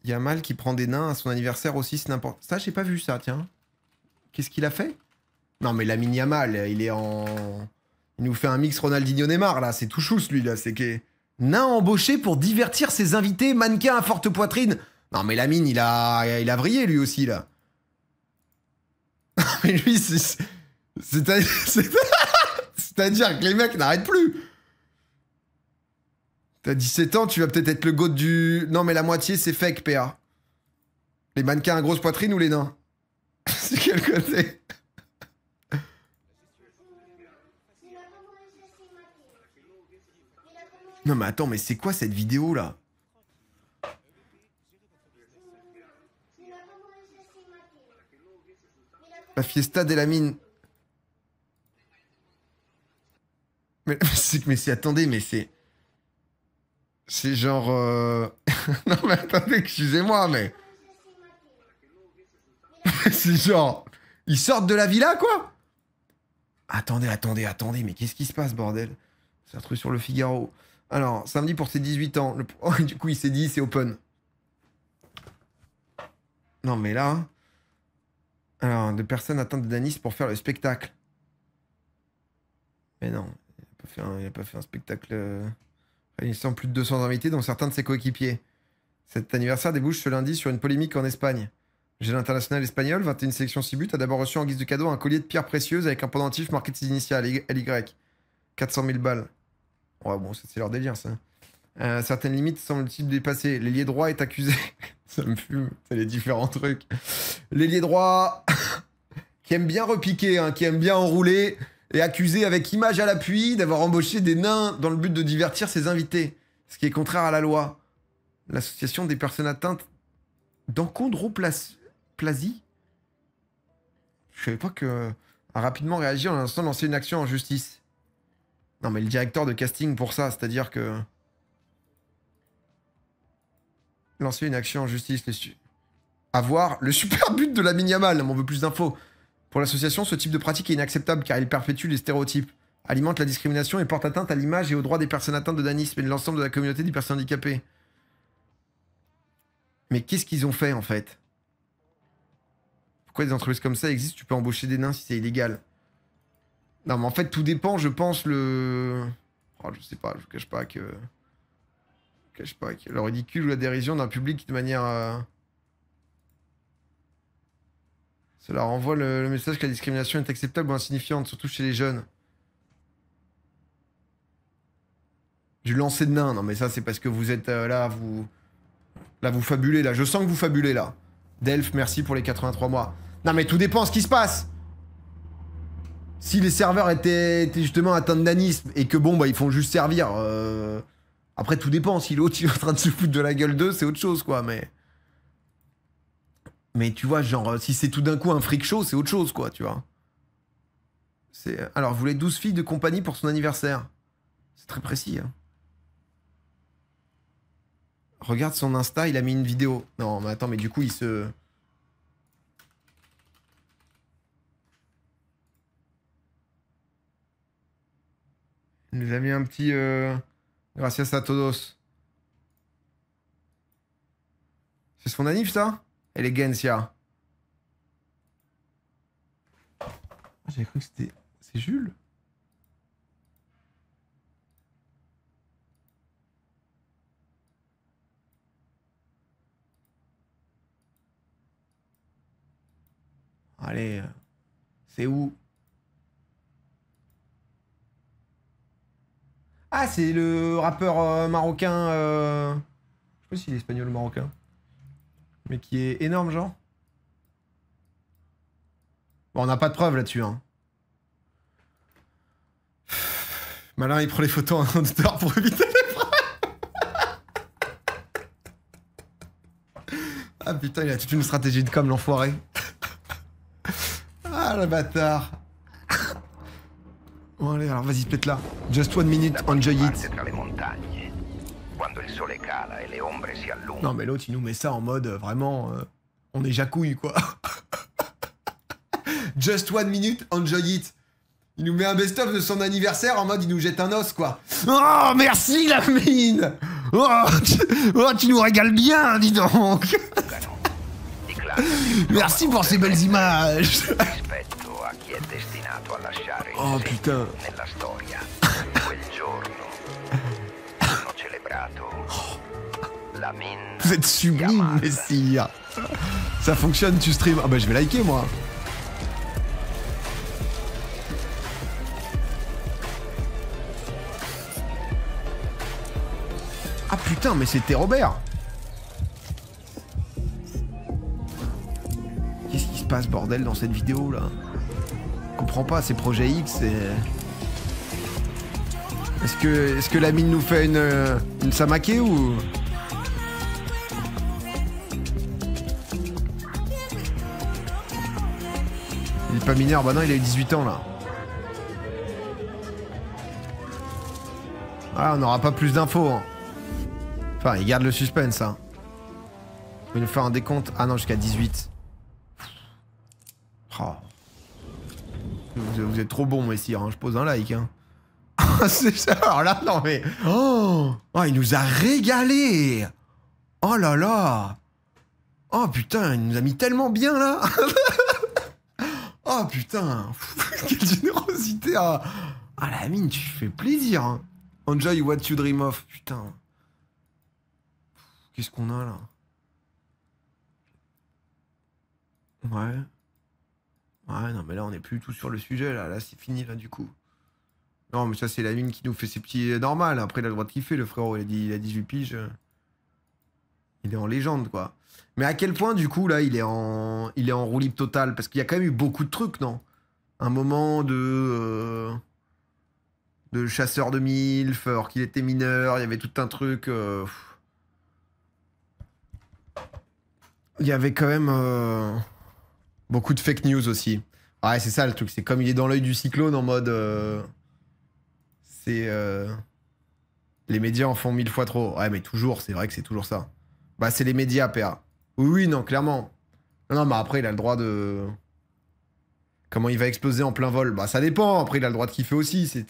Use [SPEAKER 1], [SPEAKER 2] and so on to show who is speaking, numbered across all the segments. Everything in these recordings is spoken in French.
[SPEAKER 1] Yamal qui prend des nains à son anniversaire aussi, c'est n'importe... Ça, j'ai pas vu ça, tiens. Qu'est-ce qu'il a fait? Non, mais Lamine Yamal, il est en... Il nous fait un mix Ronaldinho-Neymar, là. C'est tout chousse, lui, là. C'est que... Nain embauché pour divertir ses invités, mannequin à forte poitrine. Non, mais Lamine, il a vrillé, lui aussi, là. Mais lui, c'est-à-dire que les mecs n'arrêtent plus. T'as 17 ans, tu vas peut-être être le goat du... Non, mais la moitié, c'est fake, PA. Les mannequins à grosse poitrine ou les nains? C'est quel côté? Non, mais attends, mais c'est quoi cette vidéo, là? La fiesta de la mine. Mais c'est... Attendez, mais c'est... C'est genre... Non, mais attendez, excusez-moi, mais... C'est genre... Ils sortent de la villa, quoi? Attendez, mais qu'est-ce qui se passe, bordel? C'est un truc sur le Figaro. Alors, samedi pour ses 18 ans. Oh, du coup, il s'est dit, c'est open. Non, mais là... Alors, de personnes atteintes de danisme pour faire le spectacle. Mais non, il a pas fait un spectacle... Il sent plus de 200 invités, dont certains de ses coéquipiers. Cet anniversaire débouche ce lundi sur une polémique en Espagne. Le jeune international espagnol, 21 sélections 6 buts, a d'abord reçu en guise de cadeau un collier de pierres précieuses avec un pendentif marqué de ses initiales, LY. 400 000 balles. Ouais, bon, c'est leur délire, ça. Certaines limites semblent-ils dépasser. L'ailier droit est accusé... Ça me fume, c'est les différents trucs. L'ailier droit, qui aime bien repiquer, hein, qui aime bien enrouler... est accusé avec image à l'appui d'avoir embauché des nains dans le but de divertir ses invités, ce qui est contraire à la loi. L'association des personnes atteintes d'enchondroplasie. Je savais pas que a rapidement réagi en instant lancé une action en justice. Non mais le directeur de casting pour ça, c'est-à-dire que... Lancer une action en justice, avoir le super but de Lamine Yamal, on veut plus d'infos. Pour l'association, ce type de pratique est inacceptable car il perpétue les stéréotypes, alimente la discrimination et porte atteinte à l'image et aux droits des personnes atteintes de danisme et de l'ensemble de la communauté des personnes handicapées. Mais qu'est-ce qu'ils ont fait, en fait? Pourquoi des entreprises comme ça existent? Tu peux embaucher des nains si c'est illégal. Non, mais en fait, tout dépend, je pense, le... Oh, je sais pas, je vous cache pas que... le ridicule ou la dérision d'un public de manière... Cela renvoie le message que la discrimination est acceptable ou insignifiante, surtout chez les jeunes. Du lancer de nain, non mais ça c'est parce que vous êtes là, vous fabulez là. Je sens que vous fabulez là. Delph, merci pour les 83 mois. Non mais tout dépend ce qui se passe. Si les serveurs étaient justement atteints de nanisme et que bon bah ils font juste servir. Après tout dépend. Si l'autre il est en train de se foutre de la gueule d'eux, c'est autre chose quoi. Mais tu vois, genre, si c'est tout d'un coup un freak show, c'est autre chose, quoi, tu vois. Alors, vous voulez 12 filles de compagnie pour son anniversaire. C'est très précis, hein. Regarde son Insta, il a mis une vidéo. Non, mais attends, mais du coup, il se... Il nous a mis un petit... Gracias a todos. C'est son anniv, ça? Elegancia. J'avais cru que c'était... C'est Jules? Allez, c'est où? Ah, c'est le rappeur marocain... Je sais pas s'il est espagnol ou marocain. Mais qui est énorme, genre. Bon, on n'a pas de preuves là-dessus, hein. Malin, il prend les photos en hauteur pour éviter les preuves. Ah putain, il a toute une stratégie de com, l'enfoiré. Ah, le bâtard. Bon, allez, alors vas-y, pète-la. Just 1 minute, enjoy it. Non, mais l'autre, il nous met ça en mode vraiment... on est jacouille, quoi. Just 1 minute, enjoy it. Il nous met un best-of de son anniversaire en mode il nous jette un os, quoi. Oh, merci, Lamine.
[SPEAKER 2] Tu nous régales bien, dis donc. Merci pour ces belles images. Oh putain. Vous êtes sublime, messire. Ça fonctionne, tu stream. Ah bah je vais liker moi. Ah putain, mais c'était Robert. Qu'est-ce qui se passe, bordel, dans cette vidéo là? Je comprends pas, ces projets X et... Est-ce que la mine nous fait une Samake ou... Il est pas mineur, bah non, il a eu 18 ans là. Ah, on n'aura pas plus d'infos. Hein. Enfin, il garde le suspense, hein. Il va nous faire un décompte. Ah non, jusqu'à 18. Oh. Vous êtes trop bon, messire, hein. Je pose un like, hein. C'est ça, alors là, non mais... Oh, il nous a régalé. Oh là là. Oh putain, il nous a mis tellement bien, là. Oh putain. Quelle générosité. Ah, la mine, tu fais plaisir, hein. Enjoy what you dream of, putain. Qu'est-ce qu'on a, là? Ouais. Ouais, non, mais là, on n'est plus tout sur le sujet, là. Là, c'est fini, là, du coup. Non, mais ça, c'est la mine qui nous fait ses petits normales. Après, il a le droit de kiffer, le frérot. Il a 18 piges. Il est en légende, quoi. Mais à quel point, du coup, là, il est en roue libre totale? Parce qu'il y a quand même eu beaucoup de trucs, non? Un moment de chasseur de MILF, alors qu'il était mineur. Il y avait tout un truc... Il y avait quand même beaucoup de fake news aussi. Ouais, c'est ça le truc. C'est comme il est dans l'œil du cyclone en mode... les médias en font 1000 fois trop. Ouais, mais toujours, c'est vrai que c'est toujours ça. Bah, c'est les médias, PA. Oui, non, clairement. Non, mais après, il a le droit de... Comment il va exploser en plein vol? Bah, ça dépend. Après, il a le droit de kiffer aussi.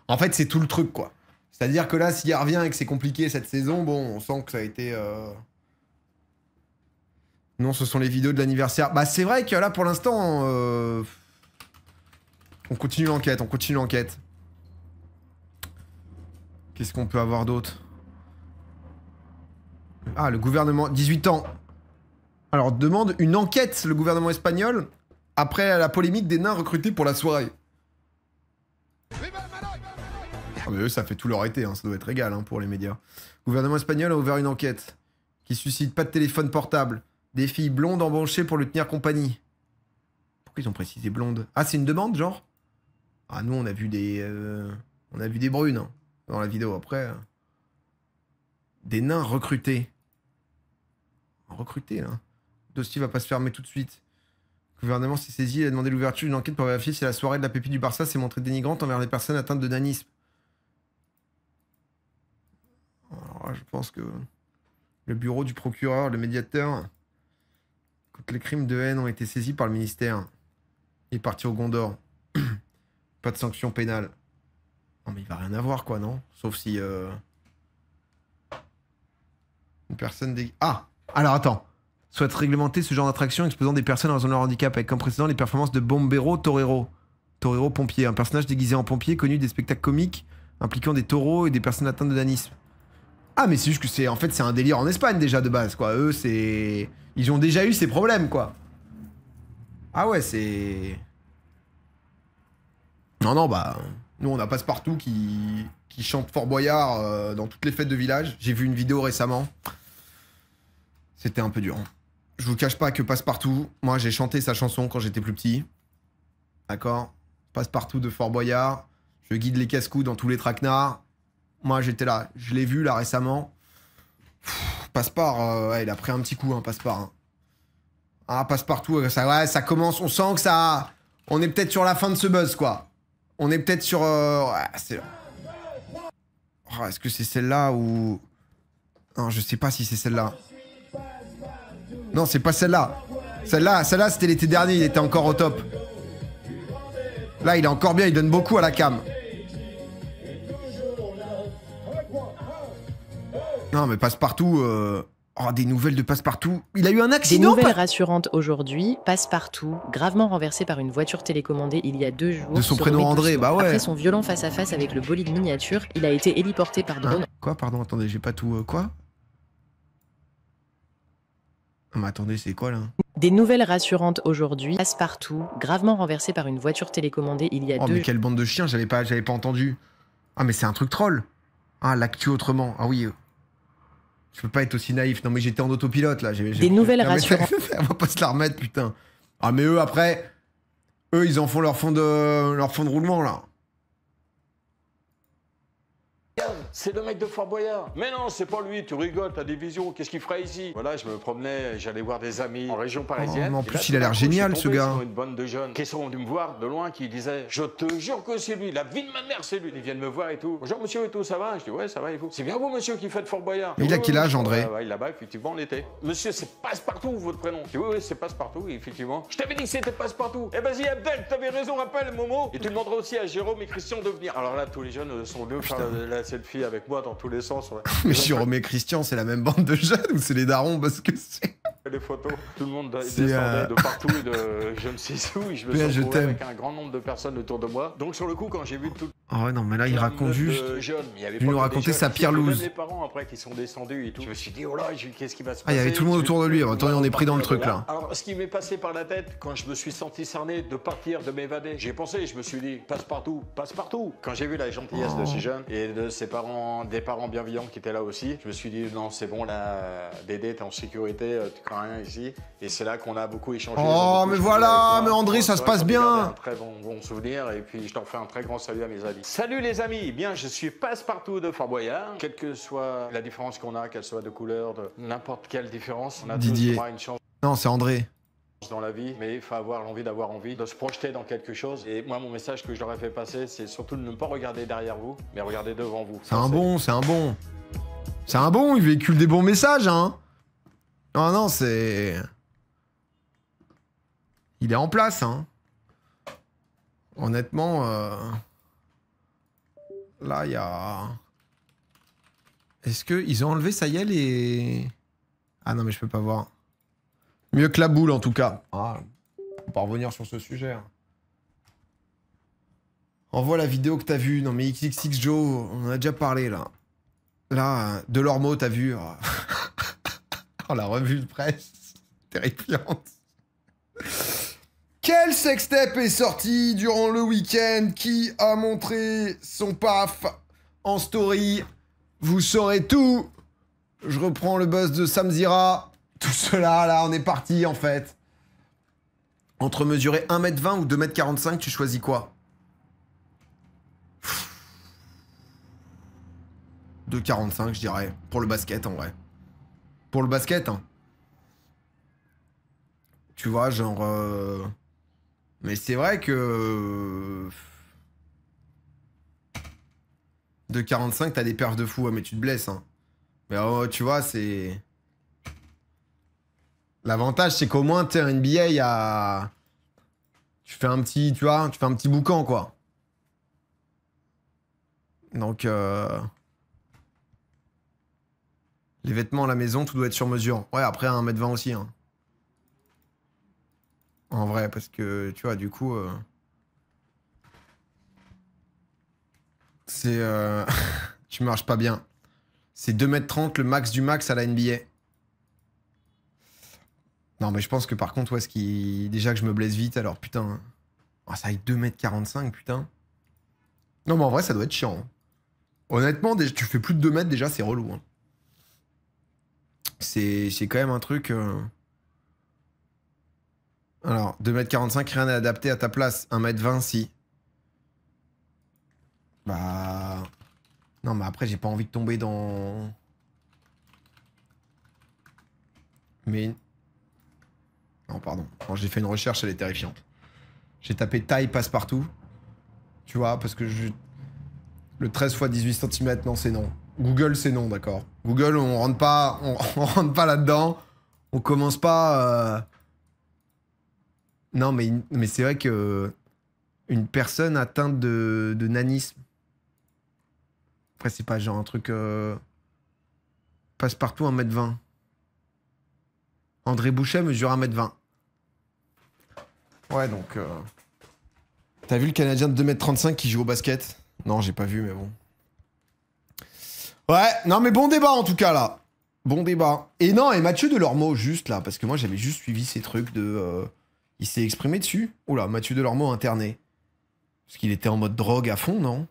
[SPEAKER 2] En fait, c'est tout le truc, quoi. C'est-à-dire que là, s'il revient et que c'est compliqué cette saison, bon, on sent que ça a été... Non, ce sont les vidéos de l'anniversaire. Bah, c'est vrai que là, pour l'instant, on continue l'enquête, Qu'est-ce qu'on peut avoir d'autre? Ah, le gouvernement... 18 ans. Alors, demande une enquête, le gouvernement espagnol, après la polémique des nains recrutés pour la soirée. Ah, mais eux, ça fait tout leur été, hein. Ça doit être égal, hein, pour les médias. Le gouvernement espagnol a ouvert une enquête qui suscite pas de téléphone portable. Des filles blondes embauchées pour lui tenir compagnie. Pourquoi ils ont précisé blonde? Ah, c'est une demande, genre? Ah, nous, on a vu des brunes, hein, dans la vidéo. Après... Des nains recrutés. Recrutés, là. Le dossier va pas se fermer tout de suite. Le gouvernement s'est saisi et a demandé l'ouverture d'une enquête pour vérifier si la soirée de la pépite du Barça s'est montrée dénigrante envers les personnes atteintes de nanisme. Alors là, je pense que le bureau du procureur, le médiateur, quand les crimes de haine ont été saisis par le ministère, il est parti au Gondor. Pas de sanction pénale. Non mais il va rien avoir, quoi, non? Sauf si... Une personne des... Ah! Alors attends. Souhaite réglementer ce genre d'attraction exposant des personnes en raison de leur handicap avec comme précédent les performances de Bombero Torero. Torero pompier, un personnage déguisé en pompier connu des spectacles comiques impliquant des taureaux et des personnes atteintes de nanisme. Ah mais c'est juste que c'est... En fait c'est un délire en Espagne déjà de base, quoi. Eux c'est... Ils ont déjà eu ces problèmes, quoi. Ah ouais, c'est... Non, bah... Nous on a Passepartout qui chante Fort Boyard dans toutes les fêtes de village. J'ai vu une vidéo récemment. C'était un peu dur. Je vous cache pas que Passepartout, moi j'ai chanté sa chanson quand j'étais plus petit. D'accord? Passepartout de Fort Boyard. Je guide les casse-coups dans tous les traquenards. Moi j'étais là. Je l'ai vu là récemment. Passepart, ouais, il a pris un petit coup, hein, Passepart. Hein. Ah, Passepartout, ça commence. On sent que ça... On est peut-être sur la fin de ce buzz, quoi. On est peut-être sur... Ouais, c'est... Oh, est-ce que c'est celle-là ou... Non, je sais pas si c'est celle-là. Non, c'est pas celle-là. Celle-là, c'était l'été dernier, il était encore au top. Là, il est encore bien, il donne beaucoup à la cam.
[SPEAKER 1] Non, mais Passepartout... Oh, des nouvelles de Passepartout. Il a eu un
[SPEAKER 3] Des
[SPEAKER 1] accident.
[SPEAKER 3] nouvelles rassurantes aujourd'hui. Passepartout, gravement renversé par une voiture télécommandée il y a 2 jours.
[SPEAKER 1] De son
[SPEAKER 3] se
[SPEAKER 1] prénom
[SPEAKER 3] remet
[SPEAKER 1] André,
[SPEAKER 3] doucement.
[SPEAKER 1] bah ouais.
[SPEAKER 3] Après son violent face-à-face avec le bolide miniature, il a été héliporté par drone.
[SPEAKER 1] Hein? Quoi? Pardon, attendez, j'ai pas tout... quoi? Ah, mais attendez, c'est quoi, là?
[SPEAKER 3] Des nouvelles rassurantes aujourd'hui. Passepartout, gravement renversé par une voiture télécommandée il y a
[SPEAKER 1] Oh,
[SPEAKER 3] 2
[SPEAKER 1] mais quelle bande de chiens, j'avais pas entendu. Ah, mais c'est un truc troll. Ah, l'actu autrement. Ah oui. Je peux pas être aussi naïf. Non, mais j'étais en autopilote, là.
[SPEAKER 3] Des nouvelles
[SPEAKER 1] Non, mais
[SPEAKER 3] rassurantes.
[SPEAKER 1] On va pas se la remettre, putain. Ah, mais eux, après... Eux, ils en font leur fond de roulement, là.
[SPEAKER 4] C'est le mec de Fort Boyard. Mais non, c'est pas lui, tu rigoles, t'as des visions, qu'est-ce qu'il ferait ici? Voilà, je me promenais, j'allais voir des amis en région parisienne.
[SPEAKER 1] Oh, mais en
[SPEAKER 4] Et
[SPEAKER 1] plus,
[SPEAKER 4] là,
[SPEAKER 1] il a l'air
[SPEAKER 4] tout d'un coup,
[SPEAKER 1] génial,
[SPEAKER 4] je suis
[SPEAKER 1] ce
[SPEAKER 4] tombé
[SPEAKER 1] gars.
[SPEAKER 4] sur une bande de jeunes qui sont venus me voir de loin, qui disaient, je te jure que c'est lui, la vie de ma mère, c'est lui. Ils viennent me voir et tout. Bonjour monsieur et tout, ça va? Je dis, ouais, ça va et vous? C'est bien vous, monsieur, qui faites Fort Boyard.
[SPEAKER 1] Mais il a quel âge, André?
[SPEAKER 4] Ouais, là-bas, effectivement, on était. Monsieur, c'est Passepartout, votre prénom. Je dis, oui, c'est Passepartout, effectivement. Je t'avais dit que c'était Passepartout. Eh vas-y, Abdel, t'avais raison, rappelle, Momo. Et tu demanderas aussi à Jérôme et Christian de venir. Alors là, tous les jeunes sont venus faire la selfie avec moi dans tous les sens. Ouais.
[SPEAKER 1] Mais Jérôme et Christian, c'est la même bande de jeunes ou c'est les darons? Parce que c'est...
[SPEAKER 4] Les photos, tout le monde
[SPEAKER 1] C'est,
[SPEAKER 4] descendait de partout et de je ne sais où. Et je me
[SPEAKER 1] Bien,
[SPEAKER 4] suis
[SPEAKER 1] je
[SPEAKER 4] retrouvé
[SPEAKER 1] t'aime.
[SPEAKER 4] avec un grand nombre de personnes autour de moi. Donc sur le coup, quand j'ai vu tout
[SPEAKER 1] Ah ouais, non, mais là, il raconte juste...
[SPEAKER 4] jeunes, il y avait
[SPEAKER 1] Il
[SPEAKER 4] pas
[SPEAKER 1] nous
[SPEAKER 4] que
[SPEAKER 1] racontait
[SPEAKER 4] des
[SPEAKER 1] sa
[SPEAKER 4] jeunes,
[SPEAKER 1] pire
[SPEAKER 4] il y avait
[SPEAKER 1] loose.
[SPEAKER 4] même les parents après qui sont descendus et tout. Je me suis dit, oh là, qu'est-ce qui va se passer?
[SPEAKER 1] Ah, il y avait tout le monde autour de lui. Attendez, on est pris dans le truc, là.
[SPEAKER 4] Alors, ce qui m'est passé par la tête quand je me suis senti cerné de partir, de m'évader, j'ai pensé, je me suis dit, Passepartout, Passepartout. Quand j'ai vu la gentillesse de ces jeunes et de ses parents, des parents bienveillants qui étaient là aussi, je me suis dit, non, c'est bon, là, Dédé, t'es en sécurité, tu crains rien ici. Et c'est là qu'on a beaucoup échangé.
[SPEAKER 1] Oh, mais voilà, mais André, ça se passe bien.
[SPEAKER 4] Un très bon souvenir et puis je t'en fais un très grand salut à mes amis. Salut les amis, bien je suis Passepartout de Fort Boyard. Quelle que soit la différence qu'on a, qu'elle soit de couleur, de n'importe quelle différence, on a
[SPEAKER 1] Didier.
[SPEAKER 4] tous droit à une chance
[SPEAKER 1] Non, c'est André.
[SPEAKER 4] dans la vie, mais il faut avoir l'envie d'avoir envie, de se projeter dans quelque chose. Et moi, mon message que je leur ai fait passer, c'est surtout de ne pas regarder derrière vous, mais regarder devant vous.
[SPEAKER 1] C'est un bon, c'est un bon. C'est un bon, il véhicule des bons messages, hein. Non, non, c'est... Il est en place, hein. Honnêtement, là, il y a... Est-ce qu'ils ont enlevé, ça y est, les... Ah non, mais je peux pas voir. Mieux que la boule, en tout cas. Ah, on va revenir sur ce sujet. Hein. Envoie la vidéo que t'as vue. Non, mais XXX Joe, on en a déjà parlé, là. Là, Delormeau, t'as vu. Oh, la revue de presse. Terrifiante. Quel sextape est sorti durant le week-end? Qui a montré son paf en story? Vous saurez tout. Je reprends le buzz de Samzira. Tout cela, là, on est parti, en fait. Entre mesurer 1m20 ou 2m45, tu choisis quoi? 2,45, je dirais. Pour le basket, en vrai. Pour le basket, hein. Tu vois, genre... Mais c'est vrai que... 2,45, t'as des perfs de fou, ouais, mais tu te blesses, hein. Mais tu vois, c'est... L'avantage, c'est qu'au moins, tu sais, NBA, il y a... Tu fais un petit, tu vois, tu fais un petit boucan, quoi. Donc... Les vêtements à la maison, tout doit être sur mesure. Ouais, après, 1m20 aussi, hein. En vrai, parce que, tu vois, du coup... C'est... tu marches pas bien. C'est 2m30 le max du max à la NBA. Non, mais je pense que par contre, ouais, déjà que je me blesse vite, alors putain... Ah, ça avec 2m45, putain. Non, mais en vrai, ça doit être chiant. Hein. Honnêtement, tu fais plus de 2 mètres, déjà, c'est relou. Hein. C'est quand même un truc... Alors, 2m45, rien n'est adapté à ta place. 1m20, si. Bah... Non, mais après, j'ai pas envie de tomber dans... Mais... Non, pardon. Quand j'ai fait une recherche, elle est terrifiante. J'ai tapé taille passe-partout. Tu vois, parce que le 13 x 18 cm, non, c'est non. Google, c'est non, d'accord. Google, on rentre pas, on rentre pas là-dedans. On commence pas... Non, mais c'est vrai que... Une personne atteinte de nanisme... Après, c'est pas genre un truc... Passe-partout 1m20. André Bouchet mesure 1m20. Ouais, donc... T'as vu le Canadien de 2m35 qui joue au basket? Non, j'ai pas vu, mais bon. Ouais, non mais bon débat en tout cas, là. Bon débat. Et non, et Mathieu Delormeau, juste là, parce que moi j'avais juste suivi ces trucs de... Il s'est exprimé dessus. Oula, Mathieu Delormeau interné. Parce qu'il était en mode drogue à fond, non?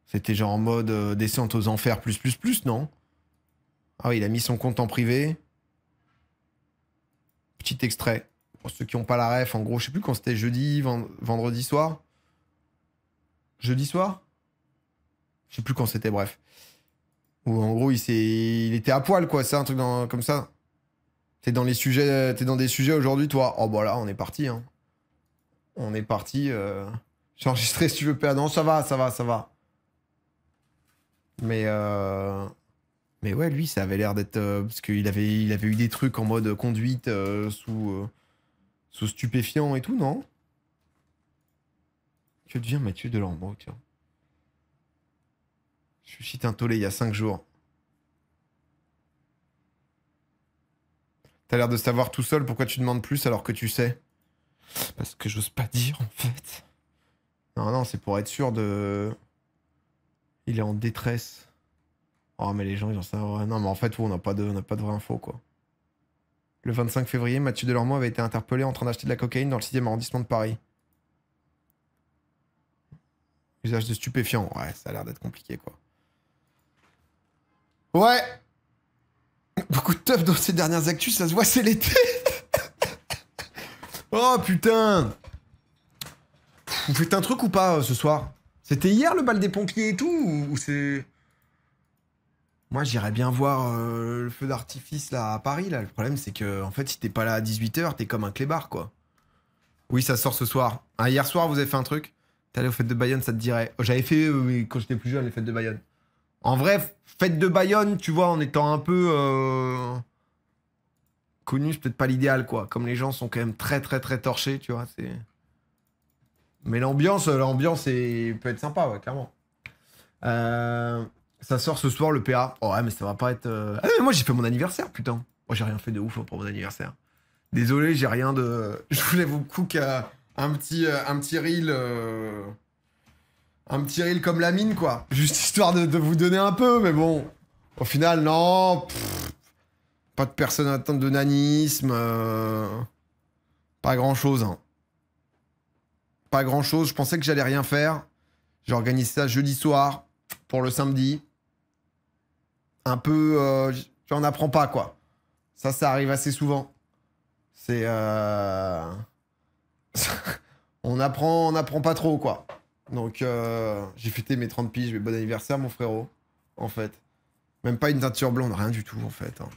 [SPEAKER 1] C'était genre en mode descente aux enfers plus, non? Ah oui, il a mis son compte en privé. Petit extrait. Pour ceux qui n'ont pas la ref, en gros, je sais plus quand c'était jeudi, vendredi soir. Jeudi soir? Je sais plus quand c'était, bref. Où en gros, il était à poil, quoi. C'est un truc comme ça. T'es dans des sujets aujourd'hui, toi. Oh, bah là, on est parti, hein. On est parti. J'ai enregistré si tu veux. Non, ça va. Mais ouais, lui, ça avait l'air d'être... parce qu'il avait eu des trucs en mode conduite sous stupéfiant et tout, non? Que devient Mathieu Delormeau, tiens. Je suis un tollé il y a 5 jours. T'as l'air de savoir tout seul pourquoi tu demandes plus alors que tu sais. Parce que j'ose pas dire, en fait. Non, c'est pour être sûr de... Il est en détresse. Oh, mais les gens, ils en savent... Non, mais en fait, on n'a pas de vraie info, quoi. Le 25 février, Mathieu Delormeau avait été interpellé en train d'acheter de la cocaïne dans le 6e arrondissement de Paris. Usage de stupéfiants. Ouais, ça a l'air d'être compliqué, quoi. Ouais. Beaucoup de teuf dans ces dernières actus, ça se voit, c'est l'été. Oh, putain. Vous faites un truc ou pas ce soir? C'était hier le bal des pompiers et tout ou c'est... Moi, j'irais bien voir le feu d'artifice là à Paris. Là. Le problème, c'est que en fait, si t'es pas là à 18h, t'es comme un clébard, quoi. Oui, ça sort ce soir. Ah, hier soir, vous avez fait un truc? T'es allé aux fêtes de Bayonne, ça te dirait. J'avais fait, quand j'étais plus jeune, les fêtes de Bayonne. En vrai, fête de Bayonne, tu vois, en étant un peu connu, c'est peut-être pas l'idéal, quoi. Comme les gens sont quand même très torchés, tu vois, c'est... Mais l'ambiance peut être sympa, ouais, clairement. Ça sort ce soir, le PA. Oh ouais, mais ça va pas être... Ah, mais moi, j'ai fait mon anniversaire, putain. Moi, j'ai rien fait de ouf pour mon anniversaire. Désolé, j'ai rien de... Je voulais vous cook un petit reel... Un petit reel comme la mine, quoi. Juste histoire de vous donner un peu, mais bon. Au final, non. Pas de personne atteinte de nanisme. Pas grand-chose, hein. Pas grand-chose. Je pensais que j'allais rien faire. J'ai organisé ça jeudi soir pour le samedi. Un peu... j'en apprends pas, quoi. Ça arrive assez souvent. C'est... on apprend pas trop, quoi. Donc, j'ai fêté mes 30 piges, mais bon anniversaire, mon frérot, en fait. Même pas une teinture blonde, rien du tout, en fait. Hein.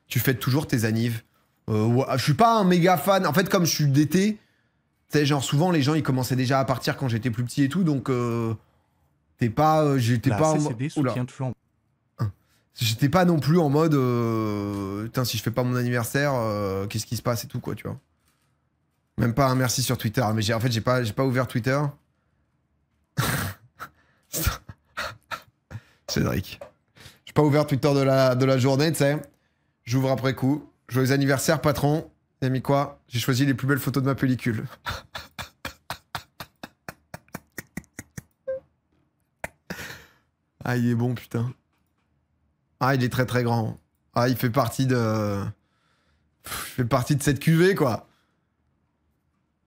[SPEAKER 1] Tu fêtes toujours tes annives. Ouais, je suis pas un méga fan. En fait, comme je suis d'été, tu sais, genre, souvent, les gens, ils commençaient déjà à partir quand j'étais plus petit et tout, donc... j'étais pas...
[SPEAKER 5] CCD soutien de flambe.
[SPEAKER 1] J'étais pas non plus en mode... putain, si je fais pas mon anniversaire, qu'est-ce qui se passe et tout, quoi, tu vois. Même pas un merci sur Twitter. Mais en fait, j'ai pas ouvert Twitter. Cédric. J'ai pas ouvert Twitter de la journée, tu sais. J'ouvre après coup. Joyeux anniversaire, patron. T'as mis quoi? J'ai choisi les plus belles photos de ma pellicule. Ah, il est bon, putain. Ah, il est très grand. Ah, il fait partie de... Il fait partie de cette cuvée, quoi.